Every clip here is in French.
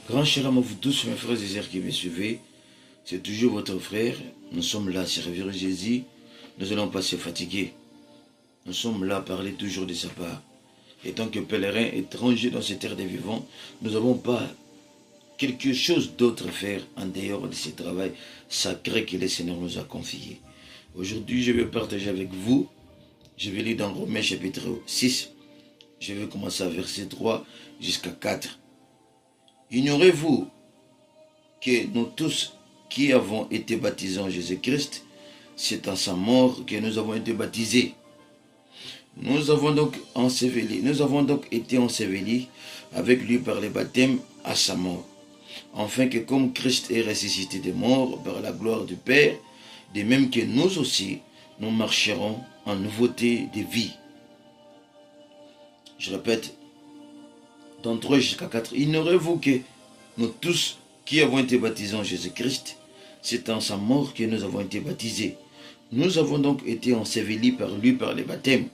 Grand shalom à vous tous, mes frères et sœurs qui me suivez. C'est toujours votre frère. Nous sommes là à servir Jésus. Nous n'allons pas se fatiguer. Nous sommes là à parler toujours de sa part. Et tant que pèlerins étrangers dans cette terre des vivants, nous n'avons pas quelque chose d'autre à faire en dehors de ce travail sacré que le Seigneur nous a confié. Aujourd'hui, je vais partager avec vous. Je vais lire dans Romains chapitre 6. Je vais commencer à verset 3 jusqu'à 4. Ignorez-vous que nous tous qui avons été baptisés en Jésus-Christ, c'est en sa mort que nous avons été baptisés. Nous avons donc été ensevelis avec lui par le baptême à sa mort, afin que comme Christ est ressuscité des morts par la gloire du Père, de même que nous aussi, nous marcherons en nouveauté de vie. Je répète, dans 3 jusqu'à 4, ignorez-vous que nous tous qui avons été baptisés en Jésus-Christ, c'est en sa mort que nous avons été baptisés. Nous avons donc été ensevelis par lui par le baptême,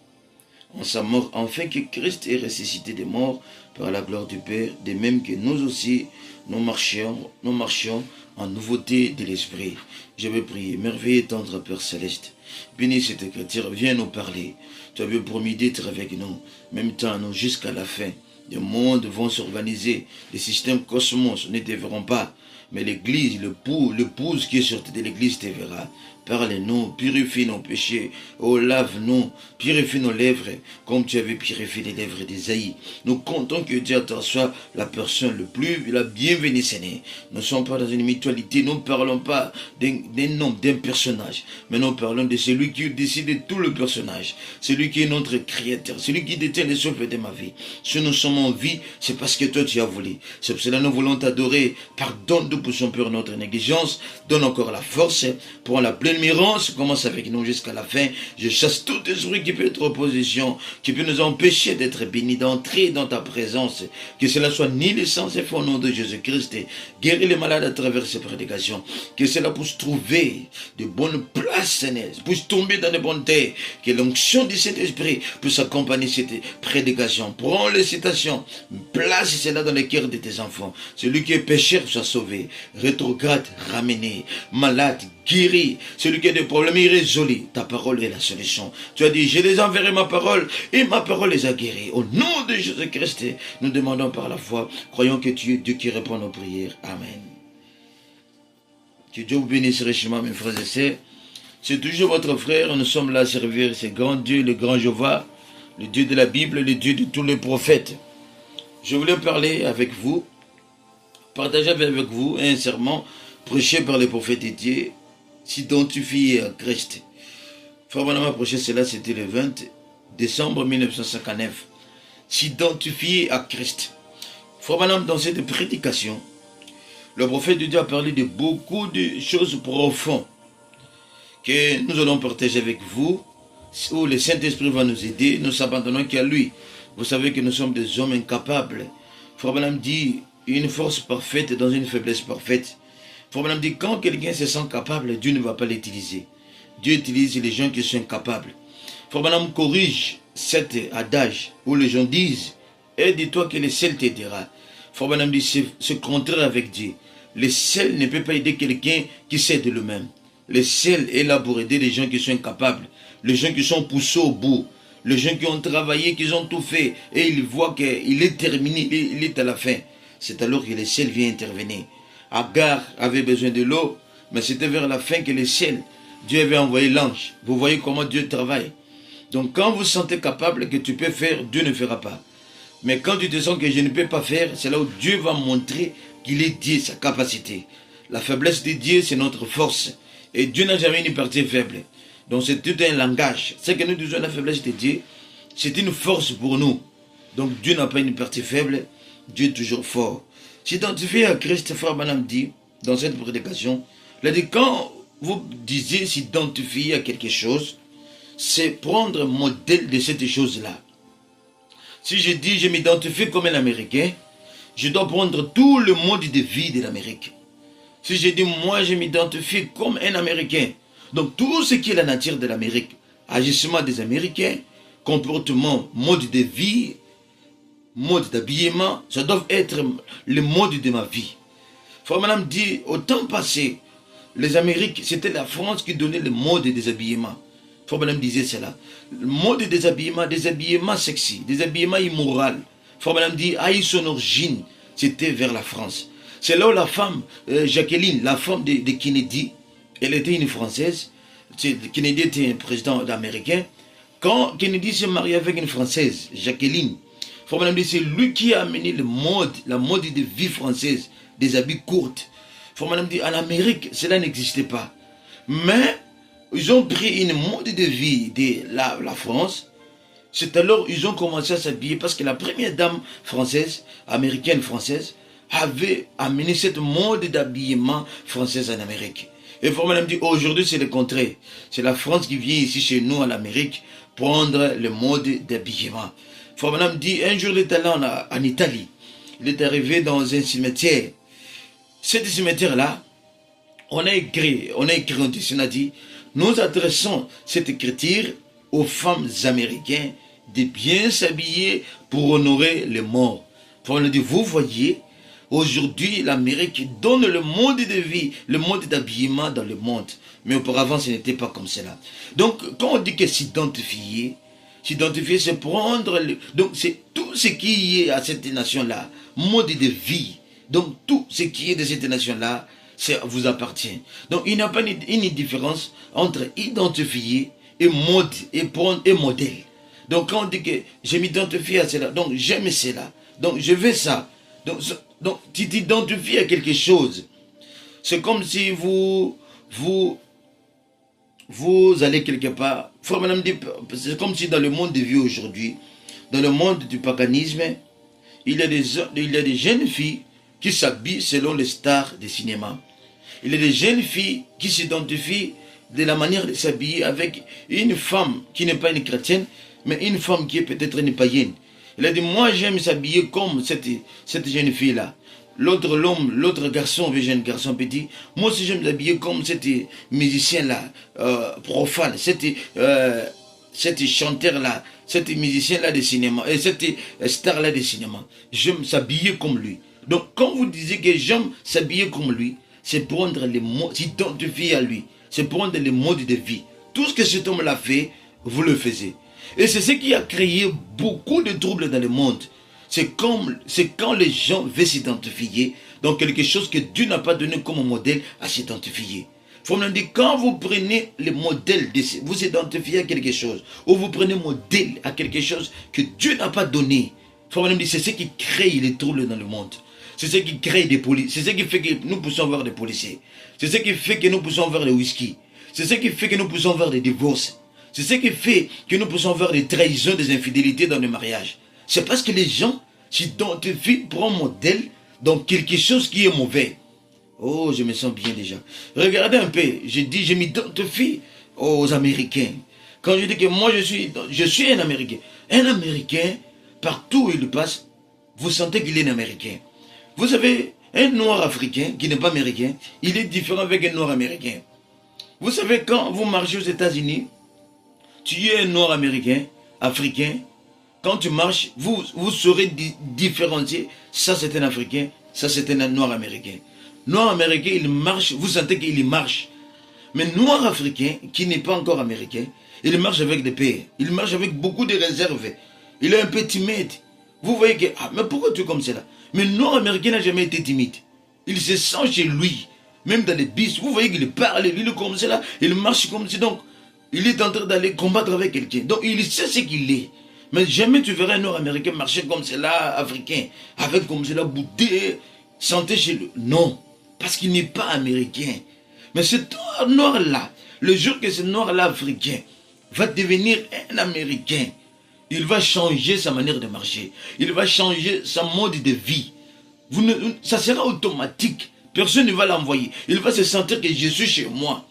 en sa mort, afin que Christ est ressuscité des morts par la gloire du Père, de même que nous aussi, nous marchions en nouveauté de l'Esprit. Je vais prier. Merveilleux tendre Père Céleste, bénis cette écriture, viens nous parler. Tu avais promis d'être avec nous, même temps nous jusqu'à la fin. Les mondes vont s'organiser, les systèmes cosmos ne te verront pas, mais l'église, l'épouse qui est sortie de l'église te verra. Parle-nous, purifie nos péchés, oh lave-nous, purifie nos lèvres, comme tu avais purifié les lèvres d'Ésaïe. Nous comptons que Dieu soit la personne la bienvenue, Seigneur. Nous ne sommes pas dans une mutualité, nous ne parlons pas d'un homme, d'un personnage, mais nous parlons de celui qui décide de tout le personnage, celui qui est notre créateur, celui qui détient les souffles de ma vie. Si nous sommes en vie, c'est parce que toi tu as voulu. C'est pour cela que nous voulons t'adorer. Pardonne-nous pour son peur notre négligence, donne encore la force pour la pleine mirance, commence avec nous jusqu'à la fin. Je chasse tout esprit qui peut être opposition, qui peut nous empêcher d'être bénis, d'entrer dans ta présence. Que cela soit ni l'essence et au nom de Jésus-Christ. Guéris les malades à travers ces prédications. Que cela puisse trouver de bonnes places, Seigneur, puisse tomber dans de bonnes terres. Que l'onction de cet esprit puisse accompagner cette prédication. Prends les citations, place cela dans les cœurs de tes enfants. Celui qui est pécheur soit sauvé, rétrograde, ramené, malade, guéri. Celui qui a des problèmes irrésolus, ta parole est la solution. Tu as dit, je les enverrai ma parole et ma parole les a guéris. Au nom de Jésus-Christ, nous demandons par la foi, croyons que tu es Dieu qui répond à nos prières. Amen. Que Dieu vous bénisse richement, mes frères et sœurs. C'est toujours votre frère, nous sommes là à servir ce grand Dieu, le grand Jéhovah, le Dieu de la Bible, le Dieu de tous les prophètes. Je voulais parler avec vous, partager avec vous un serment prêché par les prophètes de Dieu, s'identifier à Christ. Frère Branham a prêché cela, c'était le 20 décembre 1959. S'identifier à Christ. Frère Branham, dans cette prédication, le prophète de Dieu a parlé de beaucoup de choses profondes que nous allons partager avec vous, où le Saint-Esprit va nous aider, nous s'abandonnons qu'à lui. Vous savez que nous sommes des hommes incapables. Frère Branham dit, une force parfaite dans une faiblesse parfaite. Frère Branham dit, quand quelqu'un se sent capable, Dieu ne va pas l'utiliser. Dieu utilise les gens qui sont incapables. Frère Branham corrige cet adage où les gens disent, aide-toi que le ciel t'aidera. Frère Branham dit, c'est contraire avec Dieu. Le ciel ne peut pas aider quelqu'un qui s'aide lui-même. Le ciel est là pour aider les gens qui sont incapables, les gens qui sont poussés au bout, les gens qui ont travaillé, qui ont tout fait, et ils voient qu'il est terminé, il est à la fin. C'est alors que le ciel vient intervenir. Agar avait besoin de l'eau, mais c'était vers la fin que le ciel, Dieu avait envoyé l'ange. Vous voyez comment Dieu travaille. Donc quand vous sentez capable que tu peux faire, Dieu ne fera pas. Mais quand tu te sens que je ne peux pas faire, c'est là où Dieu va montrer qu'il est Dieu, sa capacité. La faiblesse de Dieu, c'est notre force. Et Dieu n'a jamais une partie faible. Donc c'est tout un langage. Ce que nous disons la faiblesse de Dieu, c'est une force pour nous. Donc Dieu n'a pas une partie faible, Dieu est toujours fort. S'identifier à Christ, Frère Branham dit, dans cette prédication, il a dit, quand vous disiez s'identifier à quelque chose, c'est prendre modèle de cette chose-là. Si je dis je m'identifie comme un Américain, je dois prendre tout le mode de vie de l'Amérique. Si je dis moi je m'identifie comme un Américain, donc tout ce qui est la nature de l'Amérique, agissement des Américains, comportement, mode de vie, mode d'habillement, ça doit être le mode de ma vie. Frère Madame dit, au temps passé, les Amériques, c'était la France qui donnait le mode des habillements. Frère Madame disait cela. Le mode des habillements sexy, des habillements immoraux. Frère Madame dit, son origine, c'était vers la France. C'est là où la femme, Jacqueline, la femme de Kennedy, elle était une Française. Kennedy était un président américain. Quand Kennedy s'est marié avec une Française, Jacqueline, frère Madame dit, c'est lui qui a amené la mode de vie française, des habits courts. Frère Madame dit, en Amérique, cela n'existait pas. Mais, ils ont pris une mode de vie de la France. C'est alors qu'ils ont commencé à s'habiller parce que la première dame française, américaine française, avait amené cette mode d'habillement française en Amérique. Et Frère Madame dit, aujourd'hui c'est le contraire. C'est la France qui vient ici chez nous en Amérique prendre le mode d'habillement. Frère Madame dit, un jour il est allé en Italie. Il est arrivé dans un cimetière. Cet cimetière-là, on a écrit, on a dit, nous adressons cette écriture aux femmes américaines de bien s'habiller pour honorer les morts. Frère Madame dit, vous voyez, aujourd'hui, l'Amérique donne le mode de vie, le mode d'habillement dans le monde. Mais auparavant, ce n'était pas comme cela. Donc, quand on dit que s'identifier, c'est prendre... Donc, c'est tout ce qui est à cette nation-là, mode de vie. Donc, tout ce qui est de cette nation-là, ça vous appartient. Donc, il n'y a pas une différence entre identifier et mode, et prendre et modèle. Donc, quand on dit que je m'identifie à cela, donc j'aime cela, donc je veux ça. Donc, tu t'identifies à quelque chose. C'est comme si vous allez quelque part. Frère Madame dit, c'est comme si dans le monde de vie aujourd'hui, dans le monde du paganisme, il y a des jeunes filles qui s'habillent selon les stars des cinémas. Il y a des jeunes filles qui s'identifient de la manière de s'habiller avec une femme qui n'est pas une chrétienne, mais une femme qui est peut-être une païenne. Il a dit, moi j'aime s'habiller comme cette jeune fille-là. L'autre garçon, le jeune garçon petit, moi aussi j'aime m'habiller comme cette musicien-là, profane, cette chanteur-là, cette musicien-là de cinéma, et cette star-là de cinéma. J'aime s'habiller comme lui. Donc quand vous disiez que j'aime s'habiller comme lui, c'est prendre les mots, s'identifier à lui, c'est prendre les modes de vie. Tout ce que cet homme-là fait, vous le faisiez. Et c'est ce qui a créé beaucoup de troubles dans le monde. C'est quand les gens veulent s'identifier dans quelque chose que Dieu n'a pas donné comme modèle à s'identifier. Il faut me dire, quand vous prenez le modèle, vous identifiez à quelque chose, ou vous prenez modèle à quelque chose que Dieu n'a pas donné, il faut me dire, c'est ce qui crée les troubles dans le monde. C'est ce qui crée des policiers. C'est ce qui fait que nous puissions voir des policiers. C'est ce qui fait que nous puissions voir des whisky. C'est ce qui fait que nous puissions voir des divorces. C'est ce qui fait que nous puissions voir des trahisons, des infidélités dans le mariage. C'est parce que les gens s'identifient pour un modèle dans quelque chose qui est mauvais. Oh, je me sens bien déjà. Regardez un peu, je m'identifie aux Américains. Quand je dis que moi je suis un Américain. Un Américain, partout où il passe, vous sentez qu'il est un Américain. Vous savez, un noir africain qui n'est pas américain, il est différent avec un noir américain. Vous savez, quand vous marchez aux États-Unis, tu es un noir américain, africain. Quand tu marches, vous saurez différencier. Ça c'est un Africain, ça c'est un noir américain. Noir américain, il marche, vous sentez qu'il marche. Mais noir africain, qui n'est pas encore américain, il marche avec des paix. Il marche avec beaucoup de réserves. Il est un peu timide. Vous voyez que, mais pourquoi tu es comme cela? Mais le noir américain n'a jamais été timide. Il se sent chez lui. Même dans les bus, vous voyez qu'il parle, il est comme cela, il marche comme ça. Donc, il est en train d'aller combattre avec quelqu'un. Donc, il sait ce qu'il est. Mais jamais tu verras un noir américain marcher comme cela, africain, avec comme cela, boudé, santé chez lui. Non, parce qu'il n'est pas américain. Mais ce noir-là, le jour que ce noir-là africain va devenir un américain, il va changer sa manière de marcher. Il va changer sa mode de vie. Ça sera automatique. Personne ne va l'envoyer. Il va se sentir que je suis chez moi.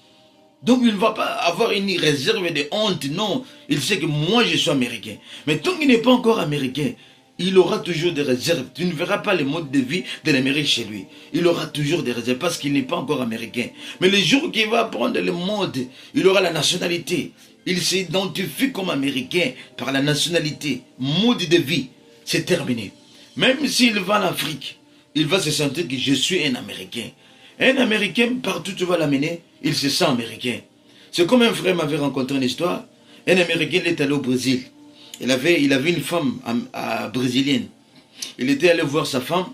Donc il ne va pas avoir une réserve de honte. Non, il sait que moi je suis américain. Mais tant qu'il n'est pas encore américain, il aura toujours des réserves. Tu ne verras pas le mode de vie de l'Amérique chez lui. Il aura toujours des réserves parce qu'il n'est pas encore américain. Mais le jour qu'il va prendre le mode, il aura la nationalité. Il s'identifie comme américain par la nationalité, mode de vie. c'est terminé. Même s'il va en Afrique, il va se sentir que je suis un Américain. Un Américain, partout où tu vas l'amener, il se sent américain. C'est comme un frère m'avait rencontré une histoire. Un Américain, il est allé au Brésil. Il avait une femme brésilienne. Il était allé voir sa femme.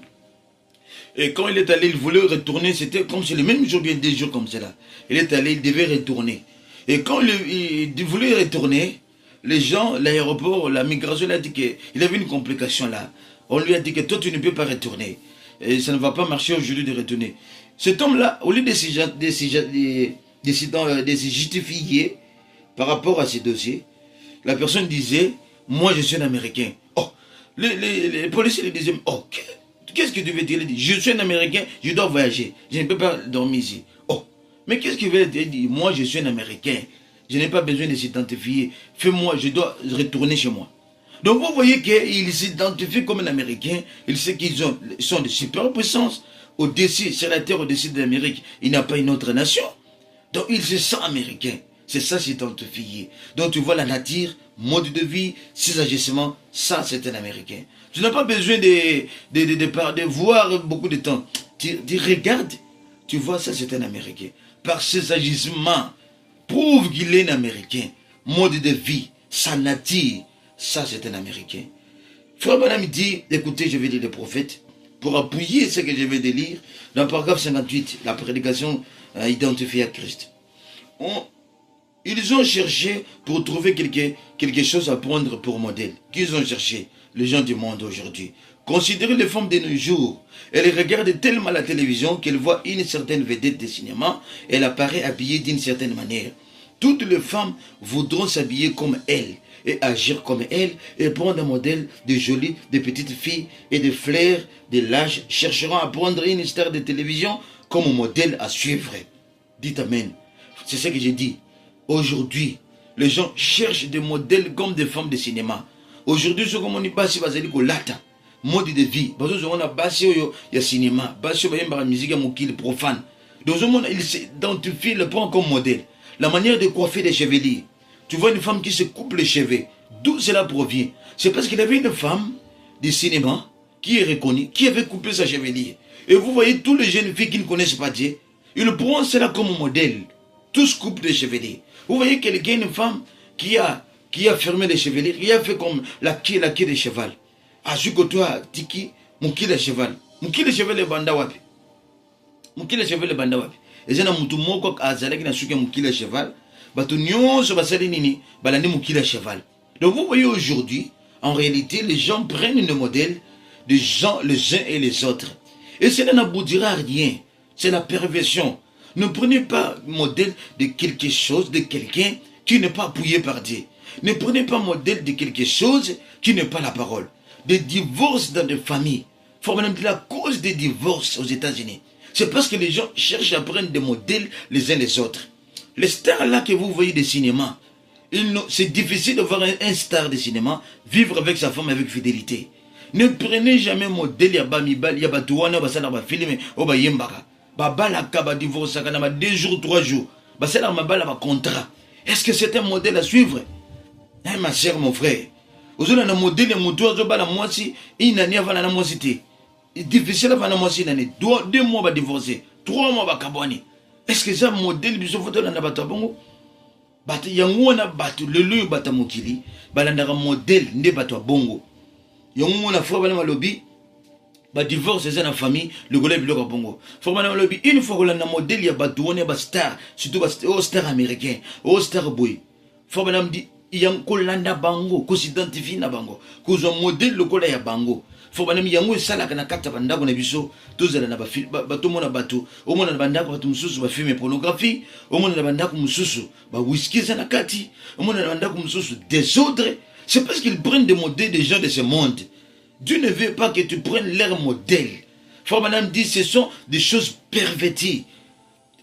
Et quand il est allé, il voulait retourner. C'était comme c'est le même jour, bien des jours comme cela. Il est allé, il devait retourner. Et quand il voulait retourner, les gens, l'aéroport, la migration, il a dit qu'il avait une complication là. On lui a dit que toi, tu ne peux pas retourner. Et ça ne va pas marcher aujourd'hui de retourner. Cet homme-là, au lieu de se justifier par rapport à ces dossiers, la personne disait, moi je suis un Américain. Oh, les policiers lui disaient, oh, qu'est-ce que tu veux dire? Je suis un Américain, je dois voyager, je ne peux pas dormir ici. Oh, mais qu'est-ce qu'il veut dire? Moi je suis un Américain, je n'ai pas besoin de s'identifier. Fais-moi, je dois retourner chez moi. Donc vous voyez qu'il s'identifie comme un Américain, il sait qu'ils sont de superpuissances. Au-dessus, sur la terre, au-dessus de l'Amérique, il n'a pas une autre nation. Donc il se sent américain. C'est ça s'identifier. Donc tu vois la nature, mode de vie, ses agissements, ça c'est un Américain. Tu n'as pas besoin de voir beaucoup de temps. Tu regardes, tu vois ça c'est un Américain. Par ses agissements, prouve qu'il est un Américain. Mode de vie, sa nature, ça c'est un Américain. Frère Branham dit, écoutez, je vais lire le prophète, pour appuyer ce que je vais de lire, dans le paragraphe 58, la prédication identifiée à Christ. Ils ont cherché pour trouver quelque chose à prendre pour modèle. Qu'ils ont cherché, les gens du monde aujourd'hui. Considérez les femmes de nos jours. Elles regardent tellement la télévision qu'elles voient une certaine vedette de cinéma. Elle apparaît habillée d'une certaine manière. Toutes les femmes voudront s'habiller comme elle et agir comme elle et prendre un modèle de jolies, de petites filles et de fleurs de l'âge chercheront à prendre une star de télévision comme modèle à suivre. Dites Amen. C'est ce que j'ai dit. Aujourd'hui, les gens cherchent des modèles comme des femmes de cinéma. Aujourd'hui, ce qu'on dit pas si vous allez lata mode de vie. Parce que on a basé il y a cinéma, basé il y a musique profane. Dans ce monde, il s'identifie le prend comme modèle. La manière de coiffer des chevelures. Tu vois une femme qui se coupe les cheveux. D'où cela provient? C'est parce qu'il y avait une femme de cinéma qui est reconnue, qui avait coupé sa chevelure. Et vous voyez tous les jeunes filles qui ne connaissent pas Dieu, ils prennent cela comme modèle. Tous coupent les chevelures. Vous voyez quelqu'un, une femme qui a fermé les chevelures, qui a fait comme la quille de cheval. Ah, je toi, tiki, mon quille de cheval. Mon quille de cheval est banda wapi. Mon quille de cheval est banda wapi. Et j'ai un moutou moko azalek na suke mon quille de cheval. Bato nyonso basali nini, balani mon quille de cheval. Donc vous voyez aujourd'hui, en réalité, les gens prennent le modèle des gens, les uns et les autres. Et cela n'aboutira à rien. C'est la perversion. Ne prenez pas modèle de quelque chose, de quelqu'un qui n'est pas appuyé par Dieu. Ne prenez pas modèle de quelque chose qui n'est pas la parole. Des divorces dans des familles. La cause des divorces aux États-Unis, c'est parce que les gens cherchent à prendre des modèles les uns les autres. Les stars là que vous voyez des cinémas, c'est difficile de voir un star de cinéma vivre avec sa femme avec fidélité. Ne prenez jamais modèle ya bamibal, ya batouana, basala ba film, o ba yembaka. Babala kaba divorce sakana 2 jours, 3 jours. Basala mabala ba contrat. Est-ce que c'est un modèle à suivre? Eh ma sœur, mon frère. Vous avez un modèle de moto, vous avez un moisi, une année avant la moisité. C'est difficile avant la moisité, 2 mois va divorcer, 3 mois va kabouani. Est-ce que c'est un modèle de ce photo là n'a pas bongo? Batu yangwana batu lelu bata mokili, balanda modèle ne batu bongo. Yangwana fois bala malobi, ba divorce c'est la famille, le golem biloko bongo. Fois bala malobi, une fois que la modèle ya batu on ba star, surtout ba star américain, star boy. Fois bala mdi yang kolanda bango, ko s'identifie na bango, ko zo modèle le kola ya bango. Faut banami yango sala kana kata bandako na biso tozala na bato mona bato o mona na bandako bato mususu ba filme pornographie o mona na bandako mususu ba whisky za na kati o mona na bandako mususu désordre. C'est parce qu'ils prennent des modèles des gens de ce monde. Dieu ne veut pas que tu prennes leur modèle. Faut banam dit ce sont des choses perverties.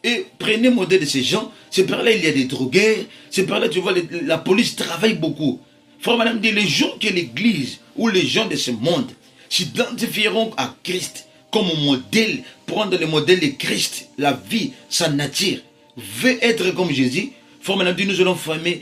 Et prenez modèle de ces gens. C'est par là il y a des drogués. C'est par là tu vois la police travaille beaucoup. Faut banam dit les gens que l'église ou les gens de ce monde s'identifieront à Christ comme modèle, prendre le modèle de Christ, la vie, sa nature, veut être comme Jésus. Nous allons fermer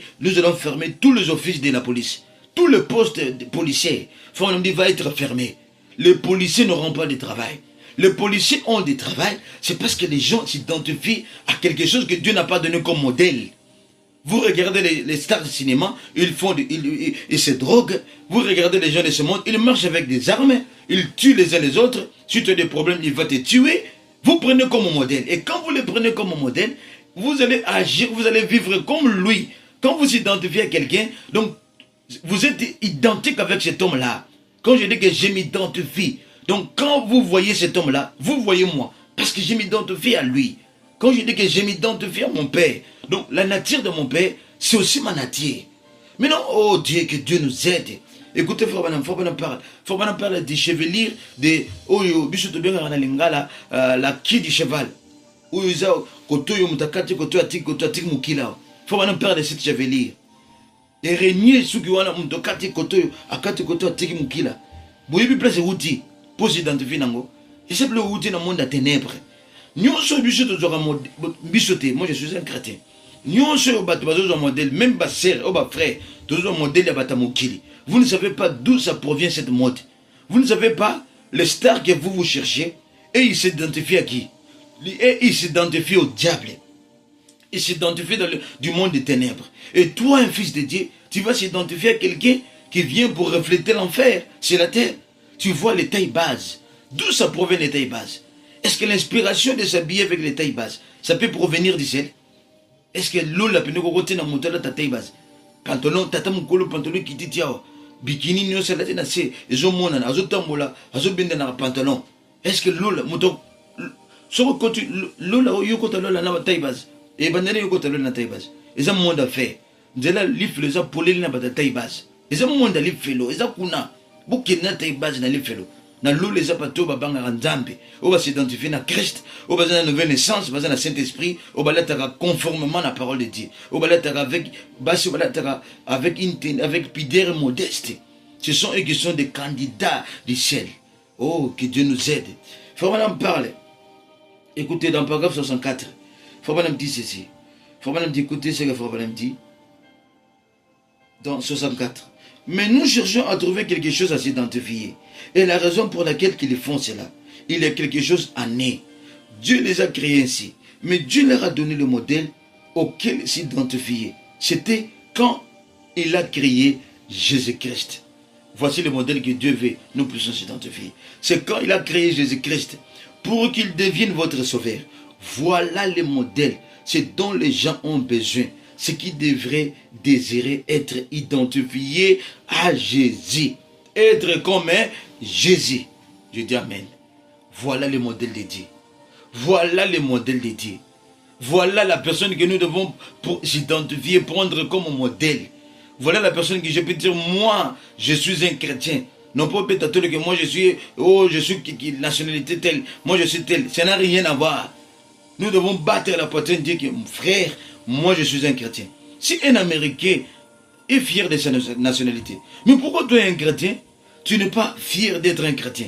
tous les offices de la police, Tous les postes de policiers, on dit, va être fermé. Les policiers n'auront pas de travail. Les policiers ont du travail, c'est parce que les gens s'identifient à quelque chose que Dieu n'a pas donné comme modèle. Vous regardez les stars de cinéma, ils se droguent. Vous regardez les gens de ce monde, ils marchent avec des armes, ils tuent les uns les autres. Si tu as des problèmes, il va te tuer. Vous prenez comme modèle. Et quand vous les prenez comme modèle, vous allez agir, vous allez vivre comme lui. Quand vous identifiez à quelqu'un, donc vous êtes identique avec cet homme-là. Quand je dis que je m'identifie, donc quand vous voyez cet homme-là, vous voyez moi. Parce que je m'identifie à lui. Quand je dis que je m'identifie à mon père, donc la nature de mon père, c'est aussi ma nature. Maintenant, oh Dieu, que Dieu nous aide. Écoutez, faut pas parler des chevelures, de oh biso to bien na lingala la qui du cheval. Ou ils ont koto yo mutakati koto atik mukila. Faut pas parler de cette chevelure. Et régner ceux qui ont mutakati koto akati koto atik mukila. Boyebi place outil pour s'identifier nango. Et c'est le outil dans le monde des ténèbres. Nous sommes bisoté, moi je suis un chrétien. Nous sommes un modèle, même ma sœur, ou ma frère, tous un modèle de Batamokili. Vous ne savez pas d'où ça provient cette mode. Vous ne savez pas les stars que vous cherchez, et ils s'identifient à qui? Et ils s'identifient au diable. Ils s'identifient du monde des ténèbres. Et toi, un fils de Dieu, tu vas s'identifier à quelqu'un qui vient pour refléter l'enfer sur la terre. Tu vois les tailles bases. D'où ça provient les tailles bases? Est-ce que l'inspiration de s'habiller avec les tailles basses, ça peut provenir du ciel? Est-ce que l'eau la peine de côté dans mon ta taille basse? Pantalon, tata mukolo, pantalon qui dit bikini, nous c'est la tête, c'est, ils ont mon azo tambola, azo bende na pantalon. Est-ce que l'eau la moto, sur côté, l'eau la yo côté l'eau la na taille basse, et bandere yo côté l'eau na taille basse. Ils ont mon affaire. Nous allons livre les apolés na taille basse. Ils ont mon livre félo, ils ont kuna, bouquet taille basse na livre félo. Na l'eau les apato babanga nzambe. On va s'identifier na Christ, on va dans la nouvelle naissance, on va dans le Saint-Esprit, on va l'être conformément à la parole de Dieu. On va l'être avec pudeur modeste. Ce sont eux qui sont des candidats du ciel. Oh, que Dieu nous aide. Il faut en parler. Écoutez, dans le paragraphe 64, il faut pas nous dire ceci. Il faut pas nous dire, écoutez ce qu'il faut pas nous dire. Dans 64. Mais nous cherchons à trouver quelque chose à s'identifier. Et la raison pour laquelle ils font cela, il y a quelque chose à né. Dieu les a créés ainsi. Mais Dieu leur a donné le modèle auquel s'identifier. C'était quand il a créé Jésus-Christ. Voici le modèle que Dieu veut, nous puissions s'identifier. C'est quand il a créé Jésus-Christ pour qu'il devienne votre sauveur. Voilà le modèle, c'est dont les gens ont besoin. Ce qui devrait désirer être identifié à Jésus. Être comme Jésus. Je dis Amen. Voilà le modèle de Dieu. Voilà le modèle de Dieu. Voilà la personne que nous devons s'identifier, prendre comme modèle. Voilà la personne que je peux dire, moi, je suis un chrétien. Non pas peut-être que moi je suis nationalité telle, moi je suis telle. Ça n'a rien à voir. Nous devons battre la poitrine et dire que, frère, moi je suis un chrétien. Si un Américain est fier de sa nationalité, mais pourquoi toi un chrétien, tu n'es pas fier d'être un chrétien?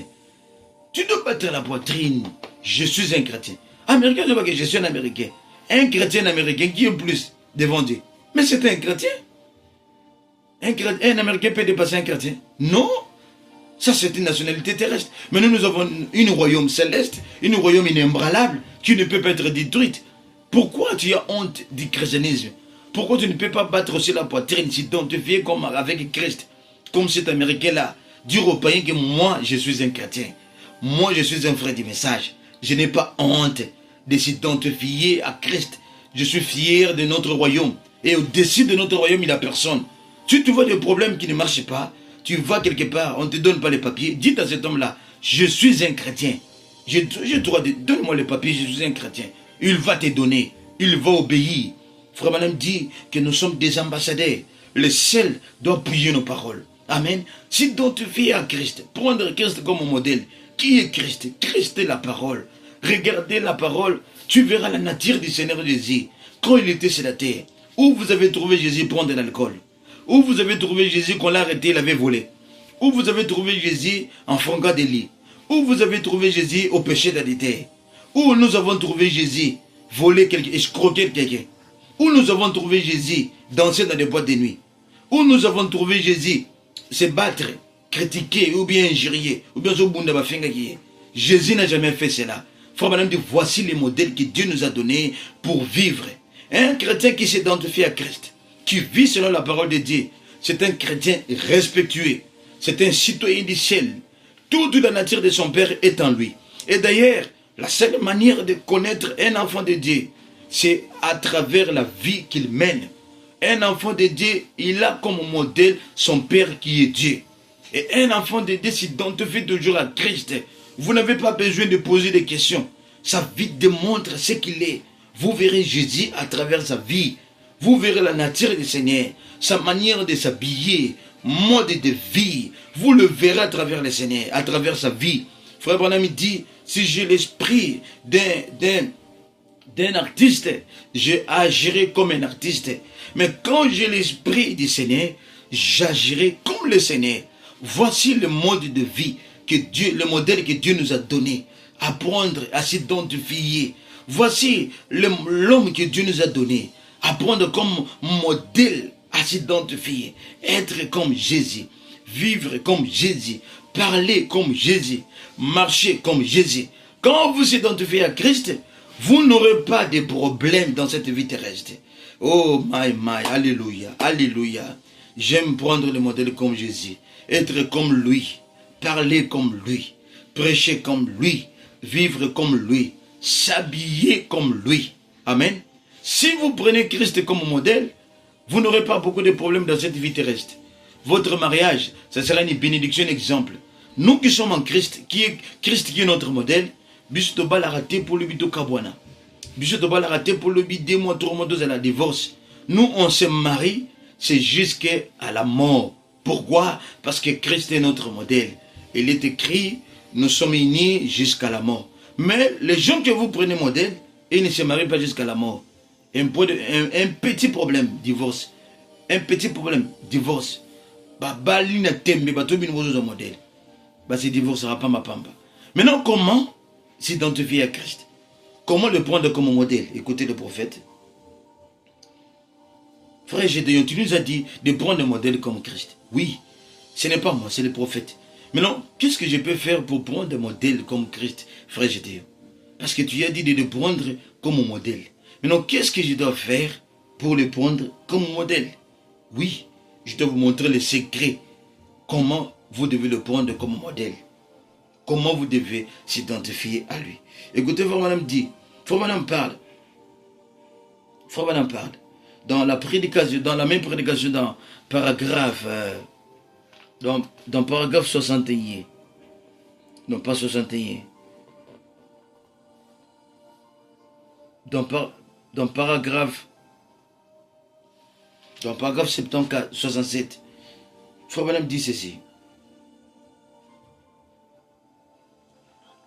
Tu dois battre la poitrine. Je suis un chrétien. Américain, je ne sais pas que je suis un Américain. Un chrétien américain qui est plus devant Dieu. Mais c'est un chrétien. Un Américain peut dépasser un chrétien? Non. Ça, c'est une nationalité terrestre. Mais nous avons une royaume céleste, une royaume inébranlable, qui ne peut pas être détruite. Pourquoi tu as honte du christianisme? Pourquoi tu ne peux pas battre aussi la poitrine, s'identifier comme avec Christ, comme cet Américain-là, dire aux païens que moi, je suis un chrétien. Moi, je suis un frère du message. Je n'ai pas honte de s'identifier à Christ. Je suis fier de notre royaume. Et au-dessus de notre royaume, il n'y a personne. Si tu vois des problèmes qui ne marchent pas, tu vas quelque part, on ne te donne pas les papiers, dis à cet homme-là, je suis un chrétien. J'ai droit de... Donne-moi les papiers, je suis un chrétien. Il va te donner, il va obéir. Frère Madame dit que nous sommes des ambassadeurs. Le ciel doit appuyer nos paroles. Amen. S'identifier à Christ, prendre Christ comme modèle. Qui est Christ? Christ est la parole. Regardez la parole, tu verras la nature du Seigneur Jésus. Quand il était sur la terre, où vous avez trouvé Jésus prendre de l'alcool? Où vous avez trouvé Jésus qu'on l'a arrêté, il avait volé? Où vous avez trouvé Jésus en frangant des lits? Où vous avez trouvé Jésus au péché d'adultère? Où nous avons trouvé Jésus voler quelqu'un, escroquer quelqu'un? Où nous avons trouvé Jésus danser dans des boîtes de nuit? Où nous avons trouvé Jésus se battre, critiquer ou bien injurier, ou bien Jésus n'a jamais fait cela. Frère Branham dit, voici les modèles que Dieu nous a donnés pour vivre. Un chrétien qui s'identifie à Christ, qui vit selon la parole de Dieu, c'est un chrétien respectueux, c'est un citoyen du ciel. Toute la nature de son Père est en lui. Et d'ailleurs, la seule manière de connaître un enfant de Dieu, c'est à travers la vie qu'il mène. Un enfant de Dieu, il a comme modèle son Père qui est Dieu. Et un enfant de Dieu s'identifie toujours à Christ. Vous n'avez pas besoin de poser des questions. Sa vie démontre ce qu'il est. Vous verrez Jésus à travers sa vie. Vous verrez la nature du Seigneur, sa manière de s'habiller, mode de vie. Vous le verrez à travers le Seigneur, à travers sa vie. Frère Branham dit, si j'ai l'esprit d'un artiste, je agirai comme un artiste. Mais quand j'ai l'esprit du Seigneur, j'agirai comme le Seigneur. Voici le mode de vie que Dieu, le modèle que Dieu nous a donné. Apprendre à s'identifier. Voici l'homme que Dieu nous a donné. Apprendre comme modèle à s'identifier. Être comme Jésus. Vivre comme Jésus. Parler comme Jésus. Marcher comme Jésus. Quand vous s'identifiez à Christ, vous n'aurez pas de problème dans cette vie terrestre. Oh my, alléluia, alléluia. J'aime prendre le modèle comme Jésus. Être comme lui. Parler comme lui. Prêcher comme lui. Vivre comme lui. S'habiller comme lui. Amen. Si vous prenez Christ comme modèle, vous n'aurez pas beaucoup de problèmes dans cette vie terrestre. Votre mariage, ça sera une bénédiction, exemple. Nous qui sommes en Christ qui est notre modèle, biso to bala raté pour le bito kabwana. Biso to bala raté pour le bito 2 mois, 3 mois, 2 à la divorce. Nous, on se marie, c'est jusqu'à la mort. Pourquoi? Parce que Christ est notre modèle. Il est écrit, nous sommes unis jusqu'à la mort. Mais les gens que vous prenez modèle, ils ne se marient pas jusqu'à la mort. Un petit problème, divorce. Un petit problème, divorce. Modèle. Se divorcera pas ma pamba. Maintenant, comment s'identifier à Christ? Comment le prendre comme modèle? Écoutez le prophète. Frère Gédéon, tu nous as dit de prendre un modèle comme Christ. Oui, ce n'est pas moi, c'est le prophète. Maintenant, qu'est-ce que je peux faire pour prendre un modèle comme Christ, frère Gédéon? Parce que tu as dit de le prendre comme modèle. Maintenant, qu'est-ce que je dois faire pour le prendre comme modèle? Oui, je dois vous montrer le secret. Comment vous devez le prendre comme modèle. Comment vous devez s'identifier à lui. Écoutez, Frère Branham dit, Frère Branham parle. Frère Branham parle. Dans la prédication, dans la même prédication, dans paragraphe, dans paragraphe 61. Non, pas 61. Dans paragraphe 74, 67. Frère Branham dit ceci.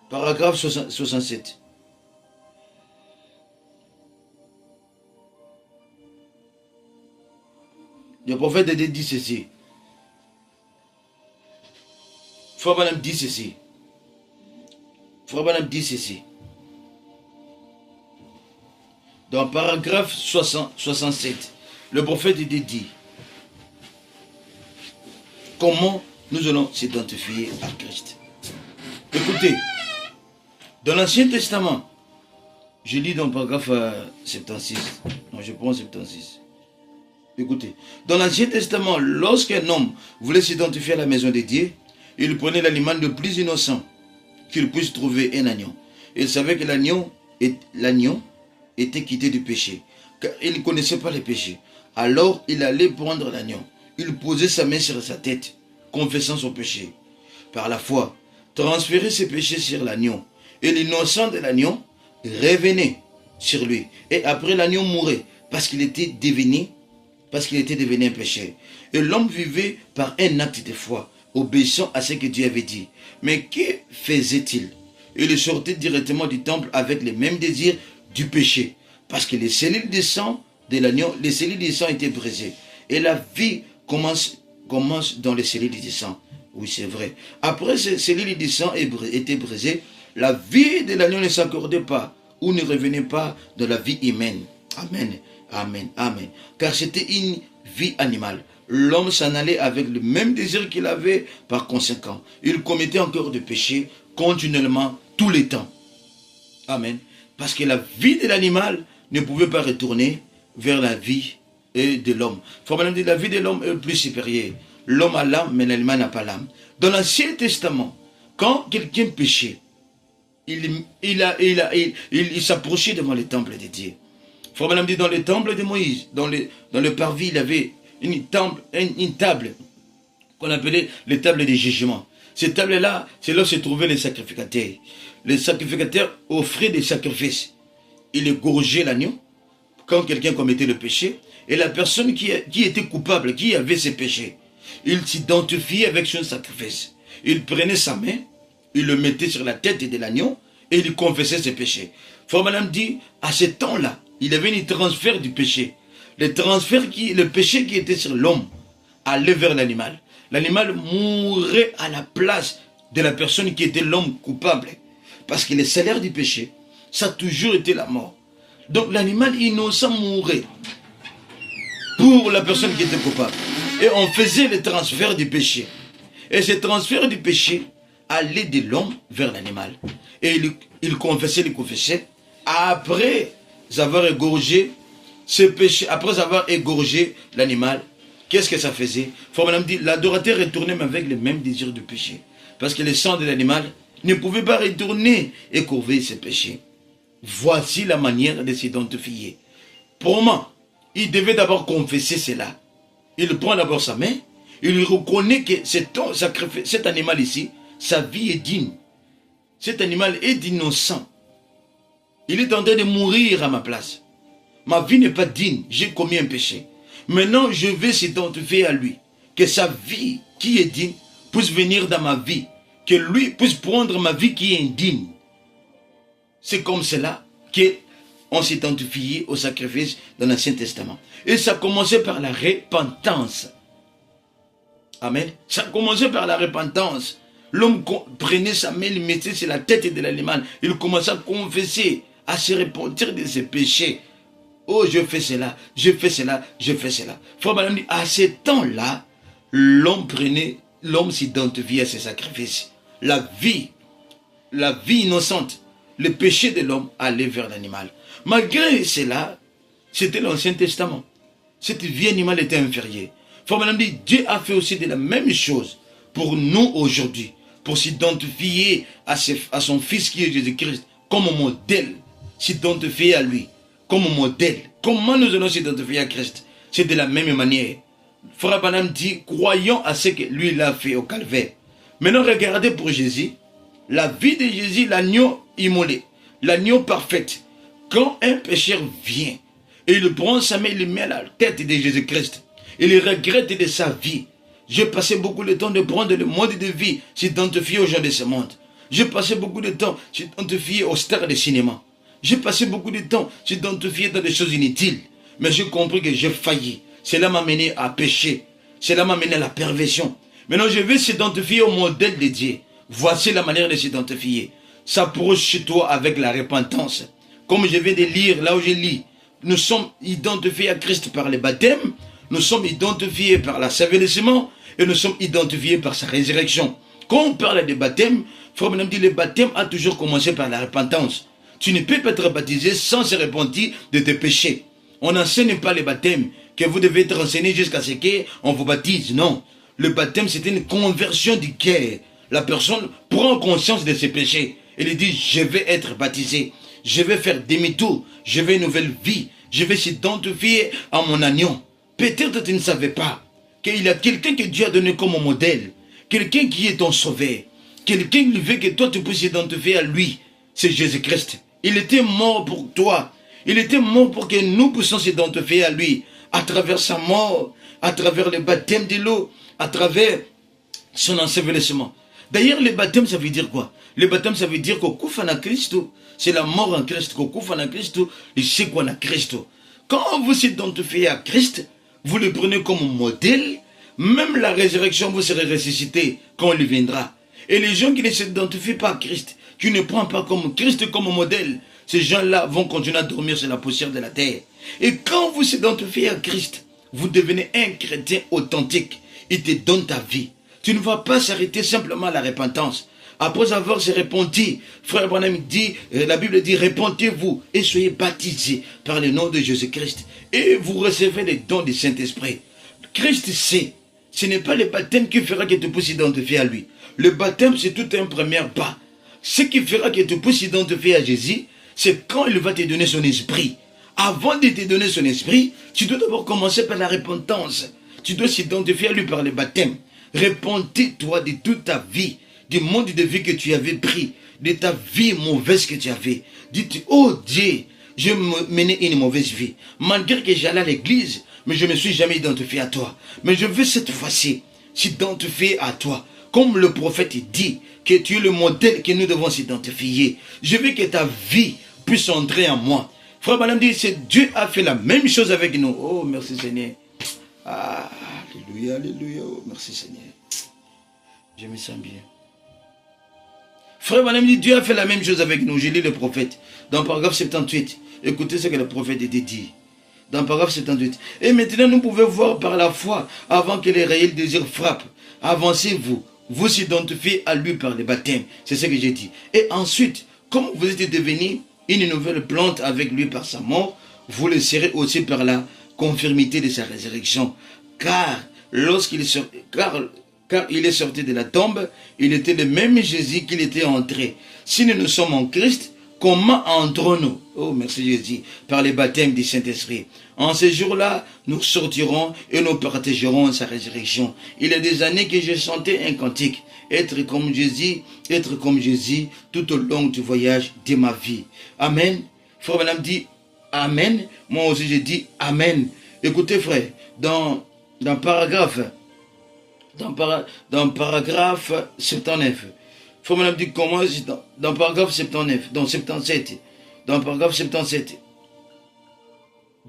Paragraphe 67. Le prophète dit ceci. Frère Branham dit ceci. Frère Branham dit ceci. Dans paragraphe 67, le prophète dit comment nous allons s'identifier à Christ. Écoutez, dans l'Ancien Testament, je lis dans le paragraphe 76. Non, je prends 76. Écoutez, dans l'Ancien Testament, lorsqu'un homme voulait s'identifier à la maison de Dieu, il prenait l'animal le plus innocent qu'il puisse trouver, un agneau. Il savait que l'agneau était quitté du péché, car il ne connaissait pas les péchés. Alors il allait prendre l'agneau. Il posait sa main sur sa tête, confessant son péché. Par la foi, transférer ses péchés sur l'agneau. Et l'innocent de l'agneau revenait sur lui. Et après l'agneau mourait parce qu'il était devenu un péché. Et l'homme vivait par un acte de foi, obéissant à ce que Dieu avait dit. Mais que faisait-il? Il sortait directement du temple avec les mêmes désirs du péché. Parce que les cellules du sang de l'agneau, les cellules du sang étaient brisées. Et la vie commence dans les cellules du sang. Oui, c'est vrai. Après ces cellules du sang étaient brisées, la vie de l'agneau ne s'accordait pas ou ne revenait pas de la vie humaine. Amen, amen, amen. Car c'était une vie animale. l'homme s'en allait avec le même désir qu'il avait. Par conséquent, il commettait encore des péchés continuellement, tous les temps. Amen. Parce que la vie de l'animal ne pouvait pas retourner vers la vie de l'homme. Frère, dit la vie de l'homme est plus supérieure. L'homme a l'âme, mais l'animal n'a pas l'âme. Dans l'Ancien Testament, quand quelqu'un péchait, il s'approchait devant le temple de Dieu. Frère Madame dit, dans le temple de Moïse, dans le parvis, il y avait une table qu'on appelait les tables de jugement. Cette table-là, c'est là où se trouvaient les sacrificateurs. Les sacrificateurs offraient des sacrifices. Il égorgeait l'agneau quand quelqu'un commettait le péché. Et la personne qui était coupable, qui avait ses péchés, il s'identifiait avec son sacrifice. Il prenait sa main, il le mettait sur la tête de l'agneau et il confessait ses péchés. Frère Madame dit, à ce temps-là, il y avait un transfert du péché. Le péché qui était sur l'homme allait vers l'animal. L'animal mourait à la place de la personne qui était l'homme coupable. Parce que le salaire du péché, ça a toujours été la mort. Donc l'animal innocent mourait pour la personne qui était coupable. Et on faisait le transfert du péché. Et ce transfert du péché allait de l'homme vers l'animal. Et il confessait. Après avoir égorgé ce péché, après avoir égorgé l'animal, qu'est-ce que ça faisait? Frère Madame dit, l'adorateur retournait même avec le même désir de péché. Parce que le sang de l'animal ne pouvait pas retourner et couvrir ce péché. Voici la manière de s'identifier. Pour moi, il devait d'abord confesser cela. Il prend d'abord sa main, il reconnaît que cet animal ici, sa vie est digne. Cet animal est innocent. Il est en train de mourir à ma place. Ma vie n'est pas digne, j'ai commis un péché. Maintenant, je vais s'identifier à lui. Que sa vie qui est digne puisse venir dans ma vie. Que lui puisse prendre ma vie qui est indigne. C'est comme cela qu'on s'identifiait au sacrifice dans l'Ancien Testament. Et ça commençait par la repentance. Amen. Ça commençait par la repentance. L'homme prenait sa main, il mettait sur la tête de l'animal. Il commençait à confesser, à se repentir de ses péchés. Oh, je fais cela, je fais cela, je fais cela. Frère Madame dit, à ce temps-là, l'homme s'identifiait à ses sacrifices. La vie innocente, le péché de l'homme allait vers l'animal. Malgré cela, c'était l'Ancien Testament. Cette vie animale était inférieure. Frère Madame dit, Dieu a fait aussi de la même chose pour nous aujourd'hui, pour s'identifier à son Fils qui est Jésus-Christ comme modèle, s'identifier à lui comme modèle. Comment nous allons s'identifier à Christ? C'est de la même manière. Frère Madame dit, croyons à ce que lui l'a fait au calvaire. Maintenant, regardez pour Jésus, la vie de Jésus, l'agneau immolé, l'agneau parfait. Quand un pécheur vient et il prend sa main, il met à la tête de Jésus-Christ, il regrette de sa vie. J'ai passé beaucoup de temps de prendre le mode de vie, s'identifier aux gens de ce monde. J'ai passé beaucoup de temps s'identifier aux stars de cinéma. J'ai passé beaucoup de temps s'identifier dans des choses inutiles. Mais j'ai compris que j'ai failli. Cela m'a mené à pécher. Cela m'a mené à la perversion. Maintenant, je vais s'identifier au modèle de Dieu. Voici la manière de s'identifier. S'approche chez toi avec la repentance. Comme je viens de lire, là où je lis, nous sommes identifiés à Christ par le baptême, nous sommes identifiés par l'assainissement et nous sommes identifiés par sa résurrection. Quand on parle de baptême, Frère Madame dit, le baptême a toujours commencé par la repentance. Tu ne peux pas être baptisé sans se repentir de tes péchés. On n'enseigne pas le baptême, que vous devez être enseigné jusqu'à ce qu'on vous baptise. Non. Le baptême, c'est une conversion du cœur. La personne prend conscience de ses péchés. Elle dit, je vais être baptisé. Je vais faire demi-tour. Je vais une nouvelle vie. Je vais s'identifier à mon agneau. Peut-être tu ne savais pas qu'il y a quelqu'un que Dieu a donné comme modèle. Quelqu'un qui est ton sauveur. Quelqu'un qui veut que toi tu puisses s'identifier à lui. C'est Jésus-Christ. Il était mort pour toi. Il était mort pour que nous puissions s'identifier à lui. À travers sa mort, à travers le baptême de l'eau, à travers son ensevelissement. D'ailleurs, le baptême, ça veut dire quoi? Le baptême, ça veut dire qu'au koufana Christo, c'est la mort en Christ. Qu'au koufana Christo, et c'est quoi la Christo? Quand vous s'identifiez à Christ, vous le prenez comme modèle, même la résurrection, vous serez ressuscité quand il viendra. Et les gens qui ne s'identifient pas à Christ, qui ne prennent pas comme Christ comme modèle, ces gens-là vont continuer à dormir sur la poussière de la terre. Et quand vous s'identifiez à Christ, vous devenez un chrétien authentique. Il te donne ta vie. Tu ne vas pas s'arrêter simplement à la repentance. Après avoir se repenti, frère Branham dit, la Bible dit, repentez-vous et soyez baptisés par le nom de Jésus-Christ. Et vous recevez les dons du Saint-Esprit. Christ sait, ce n'est pas le baptême qui fera que tu puisses identifier à lui. Le baptême, c'est tout un premier pas. Ce qui fera que tu puisses identifier à Jésus, c'est quand il va te donner son esprit. Avant de te donner son esprit, tu dois d'abord commencer par la repentance. Tu dois s'identifier à lui par le baptême. Repentez-toi de toute ta vie, du monde de vie que tu avais pris, de ta vie mauvaise que tu avais. Dites, oh Dieu, je menais une mauvaise vie. Malgré que j'allais à l'église, mais je ne me suis jamais identifié à toi. Mais je veux cette fois-ci s'identifier à toi. Comme le prophète dit que tu es le modèle que nous devons s'identifier. Je veux que ta vie puisse entrer en moi. Frère Branham dit, c'est Dieu a fait la même chose avec nous. Oh, merci Seigneur. Ah, alléluia, alléluia. Oh, merci Seigneur. Je me sens bien. Frère Branham dit, Dieu a fait la même chose avec nous. Je lis le prophète. Dans le paragraphe 78. Écoutez ce que le prophète dit. Dans le paragraphe 78. Et maintenant, nous pouvons voir par la foi, avant que les réels désirs frappent. Avancez-vous. Vous s'identifiez à lui par le baptême. C'est ce que j'ai dit. Et ensuite, comme vous êtes devenu une nouvelle plante avec lui par sa mort, vous le serez aussi par la conformité de sa résurrection. Car il est sorti de la tombe, il était le même Jésus qu'il était entré. Si nous sommes en Christ, comment entrons-nous? Oh, merci Jésus, par le baptême du Saint-Esprit. En ce jour-là, nous sortirons et nous partagerons sa résurrection. Il y a des années que j'ai chanté un cantique. Être comme Jésus tout au long du voyage de ma vie. Amen. Frère Madame dit Amen. Moi aussi je dis Amen. Écoutez frère, dans paragraphe 79. Frère Madame dit comment dans paragraphe 79, dans 77. Dans paragraphe 77.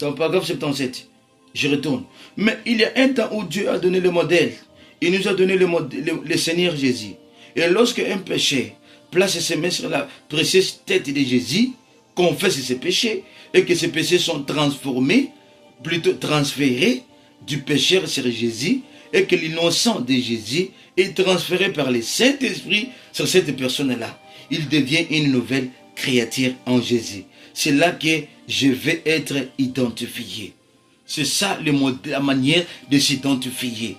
Dans paragraphe 77. Je retourne. Mais il y a un temps où Dieu a donné le modèle. Il nous a donné le Seigneur Jésus. Et lorsque un péché place ses mains sur la précieuse tête de Jésus, confesse ses péchés, et que ces péchés sont transformés, plutôt transférés du pécheur sur Jésus, et que l'innocent de Jésus est transféré par le Saint-Esprit sur cette personne-là. Il devient une nouvelle créature en Jésus. C'est là que je vais être identifié. C'est ça la manière de s'identifier.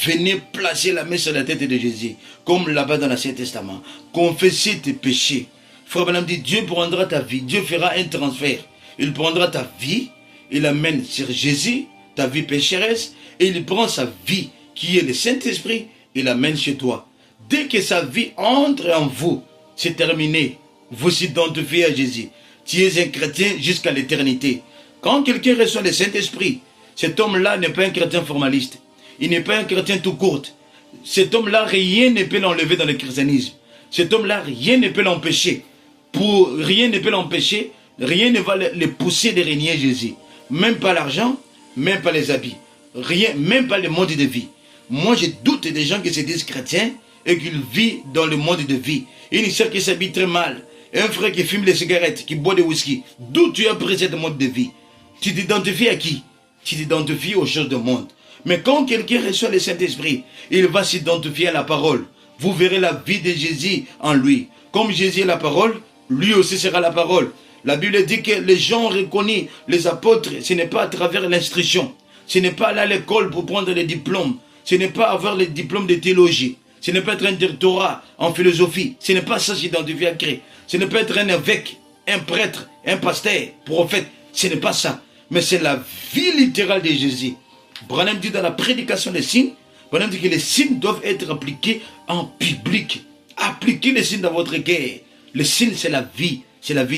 Venez placer la main sur la tête de Jésus, comme là-bas dans l'Ancien Testament. Confessez tes péchés. Frère Branham dit, Dieu prendra ta vie, Dieu fera un transfert. Il prendra ta vie, il l'amène sur Jésus, ta vie pécheresse, et il prend sa vie, qui est le Saint-Esprit, il l'amène chez toi. Dès que sa vie entre en vous, c'est terminé. Vous s'identifiez à Jésus. Tu es un chrétien jusqu'à l'éternité. Quand quelqu'un reçoit le Saint-Esprit, cet homme-là n'est pas un chrétien formaliste. Il n'est pas un chrétien tout court. Cet homme-là, rien ne peut l'enlever dans le christianisme. Cet homme-là, rien ne peut l'empêcher. Rien ne peut l'empêcher, rien ne va le pousser de régner Jésus. Même pas l'argent, même pas les habits. Rien, même pas le mode de vie. Moi, je doute des gens qui se disent chrétiens et qui vivent dans le monde de vie. Une sœur qui s'habille très mal, un frère qui fume les cigarettes, qui boit des whisky. D'où tu as pris cette mode de vie? Tu t'identifies à qui? Tu t'identifies aux choses du monde. Mais quand quelqu'un reçoit le Saint-Esprit, il va s'identifier à la parole. Vous verrez la vie de Jésus en lui. Comme Jésus est la parole, lui aussi sera la parole. La Bible dit que les gens reconnus, les apôtres, ce n'est pas à travers l'instruction. Ce n'est pas aller à l'école pour prendre les diplômes. Ce n'est pas avoir les diplômes de théologie. Ce n'est pas être un doctorat en philosophie. Ce n'est pas ça s'identifier à Christ. Ce n'est pas être un évêque, un prêtre, un pasteur, prophète. Ce n'est pas ça. Mais c'est la vie littérale de Jésus. Branham dit dans la prédication des signes, Branham dit que les signes doivent être appliqués en public. Appliquez les signes dans votre cœur. Le signe, c'est la vie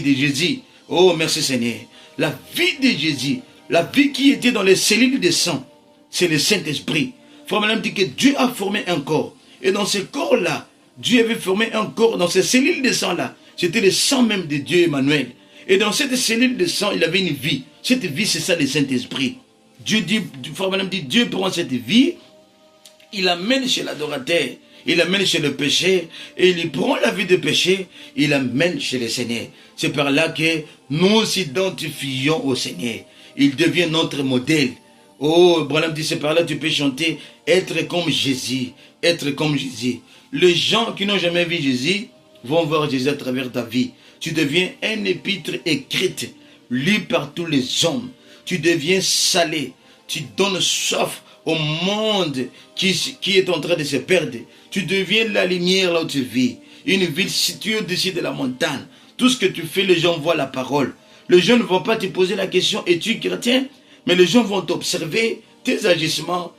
de Jésus. Oh, merci Seigneur. La vie de Jésus, la vie qui était dans les cellules de sang, c'est le Saint-Esprit. Frère Branham dit que Dieu a formé un corps. Et dans ce corps-là, Dieu avait formé un corps, dans ces cellules de sang-là, c'était le sang même de Dieu Emmanuel. Et dans cette cellule de sang, il avait une vie. Cette vie, c'est ça le Saint-Esprit. Dieu dit, Frère Branham dit, Dieu prend cette vie, il l'amène chez l'adorateur, il l'amène chez le péché, et il prend la vie de péché, il l'amène chez le Seigneur. C'est par là que nous s'identifions au Seigneur. Il devient notre modèle. Oh, Branham dit, c'est par là tu peux chanter, être comme Jésus, être comme Jésus. Les gens qui n'ont jamais vu Jésus vont voir Jésus à travers ta vie. Tu deviens un épître écrite, lu par tous les hommes. Tu deviens salé. Tu donnes soif au monde qui est en train de se perdre. Tu deviens la lumière là où tu vis. Une ville située au-dessus de la montagne. Tout ce que tu fais, les gens voient la parole. Les gens ne vont pas te poser la question, es-tu chrétien? Mais les gens vont t'observer, tes agissements,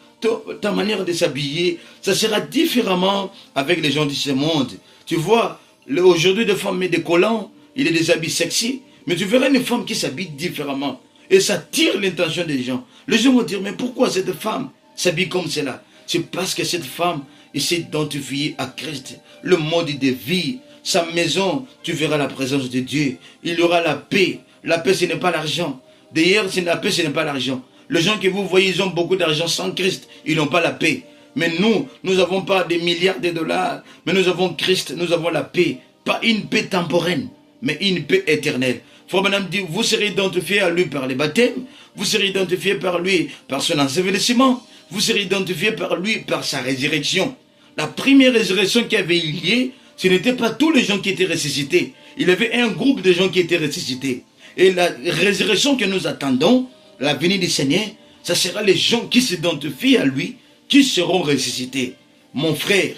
ta manière de s'habiller. Ça sera différemment avec les gens de ce monde. Tu vois, aujourd'hui, des femmes mettent des collants, il y a des habits sexy, mais tu verras une femme qui s'habille différemment. Et ça tire l'intention des gens. Les gens vont dire, mais pourquoi cette femme s'habille comme cela? C'est parce que cette femme s'est identifiée à Christ. Le mode de vie, sa maison, tu verras la présence de Dieu. Il y aura la paix. La paix, ce n'est pas l'argent. D'ailleurs, la paix, ce n'est pas l'argent. Les gens que vous voyez, ils ont beaucoup d'argent sans Christ. Ils n'ont pas la paix. Mais nous n'avons pas des milliards de dollars. Mais nous avons Christ, nous avons la paix. Pas une paix temporaire, mais une paix éternelle. Frère Branham dit, vous serez identifié à lui par les baptêmes. Vous serez identifié par lui par son ensevelissement. Vous serez identifié par lui par sa résurrection. La première résurrection qui avait eu lieu, ce n'était pas tous les gens qui étaient ressuscités. Il y avait un groupe de gens qui étaient ressuscités. Et la résurrection que nous attendons, la venue du Seigneur, ce sera les gens qui s'identifient à lui, qui seront ressuscités. Mon frère,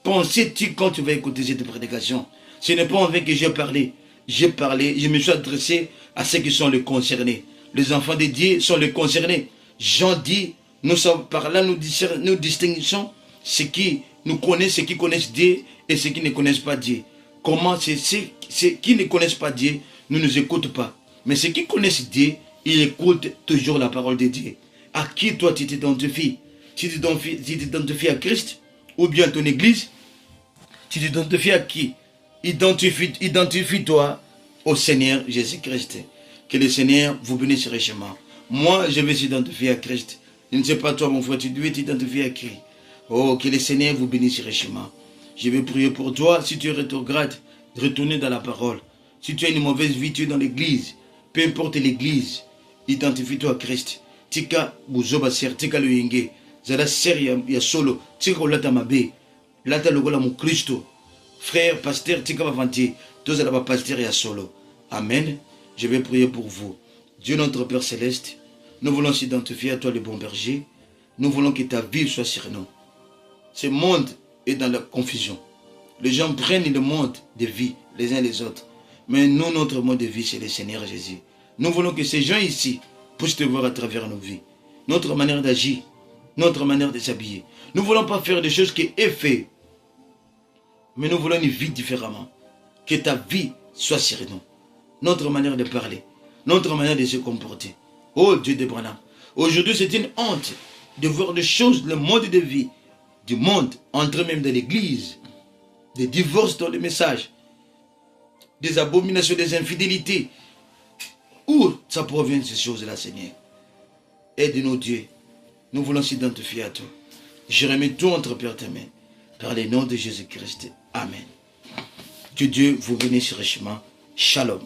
pensais-tu quand tu vas écouter cette prédication? Ce n'est pas avec que j'ai parlé. J'ai parlé, je me suis adressé à ceux qui sont les concernés. Les enfants de Dieu sont les concernés. Jean dit, nous sommes par là, nous distinguons ceux qui nous connaissent, ceux qui connaissent Dieu et ceux qui ne connaissent pas Dieu. Comment ceux qui ne connaissent pas Dieu ne nous écoutent pas. Mais ceux qui connaissent Dieu, ils écoutent toujours la parole de Dieu. À qui toi tu t'identifies? Tu t'identifies à Christ ou bien à ton église? Tu t'identifies à qui? Identifie-toi au Seigneur Jésus-Christ. Que le Seigneur vous bénisse richement. Moi, je vais s'identifier à Christ. Je ne sais pas toi, mon frère, tu dois t'identifier à qui? Oh, que le Seigneur vous bénisse richement. Je vais prier pour toi. Si tu es rétrograde, retourner dans la parole. Si tu as une mauvaise vie, tu es dans l'église. Peu importe l'église, identifie-toi à Christ. Tika buzoba ser, tika lo yenge. Zala ser ya solo. Tika olata mabe. Lata logola mu Christo. Frère, pasteur, tika bavanti. Tous là pasteur ya solo. Amen. Je vais prier pour vous. Dieu notre Père Céleste, nous voulons s'identifier à toi le bon berger. Nous voulons que ta vie soit sur nous. Ce monde est dans la confusion. Les gens prennent le monde de vie les uns les autres. Mais nous, notre mode de vie, c'est le Seigneur Jésus. Nous voulons que ces gens ici puissent te voir à travers nos vies. Notre manière d'agir, notre manière de s'habiller. Nous ne voulons pas faire des choses qui est fait. Mais nous voulons une vie différemment. Que ta vie soit sur nous. Notre manière de parler, notre manière de se comporter. Oh Dieu de Branham. Aujourd'hui, c'est une honte de voir des choses, le mode de vie du monde, entrer même dans l'église, des divorces dans les messages, des abominations, des infidélités. Où ça provient ces choses-là, Seigneur? Aide-nous, Dieu. Nous voulons s'identifier à toi. Je remets tout entre tes mains. Par le nom de Jésus-Christ. Amen. Que Dieu vous bénisse richement. Shalom.